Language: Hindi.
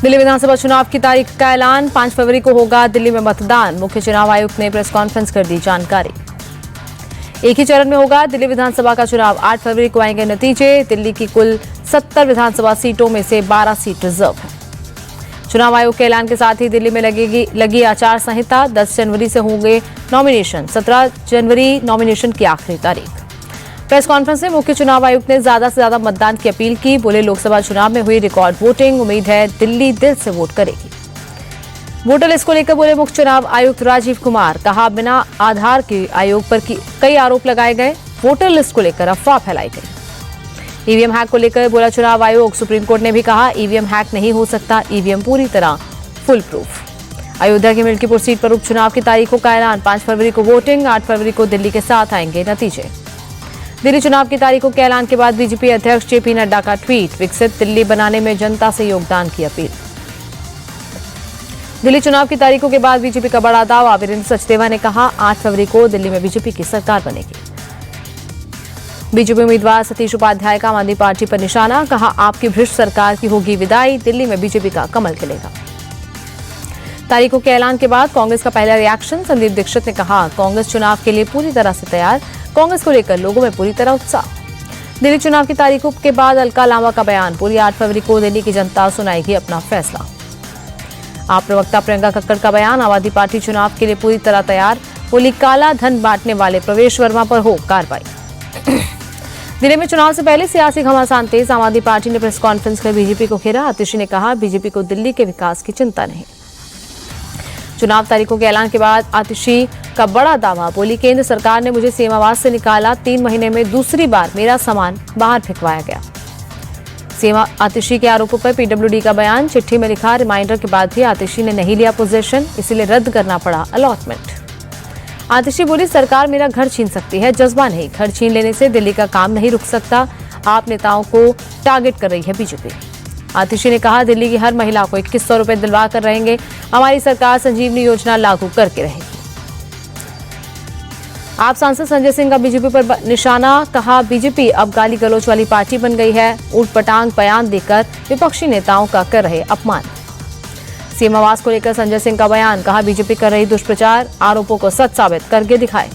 दिल्ली विधानसभा चुनाव की तारीख का ऐलान। 5 फरवरी को होगा दिल्ली में मतदान। मुख्य चुनाव आयुक्त ने प्रेस कॉन्फ्रेंस कर दी जानकारी। एक ही चरण में होगा दिल्ली विधानसभा का चुनाव। 8 फरवरी को आएंगे नतीजे। दिल्ली की कुल 70 विधानसभा सीटों में से 12 सीट रिजर्व है। चुनाव आयोग के ऐलान के साथ ही दिल्ली में लगी आचार संहिता। 10 जनवरी से होंगे नॉमिनेशन। 17 जनवरी नॉमिनेशन की आखिरी तारीख। प्रेस कॉन्फ्रेंस में मुख्य चुनाव आयुक्त ने ज्यादा से ज्यादा मतदान की अपील की। बोले, लोकसभा चुनाव में हुई रिकॉर्ड वोटिंग, उम्मीद है दिल्ली दिल से वोट करेगी। वोटर लिस्ट को लेकर बोले मुख्य चुनाव आयुक्त राजीव कुमार। कहा, बिना आधार के आयोग पर कई आरोप लगाए गए। वोटर लिस्ट को लेकर अफवाह फैलाई गई। ईवीएम हैक को लेकर बोला चुनाव आयोग। सुप्रीम कोर्ट ने भी कहा, ईवीएम हैक नहीं हो सकता, ईवीएम पूरी तरह फुल प्रूफ। अयोध्या की मिल्कीपुर सीट पर उपचुनाव की तारीखों का ऐलान। 5 फरवरी को वोटिंग, 8 फरवरी को दिल्ली के साथ आएंगे नतीजे। दिल्ली चुनाव की तारीखों के ऐलान के बाद बीजेपी अध्यक्ष जेपी नड्डा का ट्वीट। विकसित दिल्ली बनाने में जनता से योगदान की अपील। दिल्ली चुनाव की तारीखों के बाद बीजेपी का बड़ा दावा। वीरेंद्र सचदेवा ने कहा, 8 फरवरी को दिल्ली में बीजेपी की सरकार बनेगी। बीजेपी उम्मीदवार सतीश उपाध्याय का आम आदमी पार्टी पर निशाना। कहा, आपकी भ्रष्ट सरकार की होगी विदाई, दिल्ली में बीजेपी का कमल खिलेगा। तारीखों के ऐलान के बाद कांग्रेस का पहला रिएक्शन। संदीप दीक्षित ने कहा, कांग्रेस चुनाव के लिए पूरी तरह से तैयार। कांग्रेस को लेकर लोगों में पूरी तरह उत्साह। दिल्ली चुनाव की तारीखों के बाद अलका लांबा का बयान। पूरी 8 फरवरी को दिल्ली की जनता सुनाएगी अपना फैसला। आप प्रवक्ता प्रियंका कक्कड़ का बयान। आम आदमी पार्टी चुनाव के लिए पूरी तरह तैयार। बोली, काला धन बांटने वाले प्रवेश वर्मा पर हो कार्रवाई। दिल्ली में चुनाव से पहले सियासी घमासान तेज। आम आदमी पार्टी ने प्रेस कॉन्फ्रेंस कर बीजेपी को घेरा। आतिशी ने कहा, बीजेपी को दिल्ली के विकास की चिंता नहीं। चुनाव तारीखों के ऐलान के बाद आतिशी का बड़ा दावा। बोली, केंद्र सरकार ने मुझे सीमावास से निकाला। 3 महीने में दूसरी बार मेरा सामान बाहर फेंकवाया गया। सीमा आतिशी के आरोपों पर पीडब्ल्यूडी का बयान। चिट्ठी में लिखा, रिमाइंडर के बाद भी आतिशी ने नहीं लिया पोजीशन, इसीलिए रद्द करना पड़ा अलॉटमेंट। आतिशी बोली, सरकार मेरा घर छीन सकती है, जज्बा नहीं। घर छीन लेने से दिल्ली का काम नहीं रुक सकता। आप नेताओं को टारगेट कर रही है बीजेपी। आतिशी ने कहा, दिल्ली की हर महिला को 2100 रुपए दिलवा कर रहेंगे। हमारी सरकार संजीवनी योजना लागू करके रहेगी। आप सांसद संजय सिंह का बीजेपी पर निशाना। कहा, बीजेपी अब गाली गलौज वाली पार्टी बन गई है। ऊटपटांग बयान देकर विपक्षी नेताओं का कर रहे अपमान। सीमावास को लेकर संजय सिंह का बयान। कहा, बीजेपी कर रही दुष्प्रचार, आरोपों को सच साबित करके दिखाए।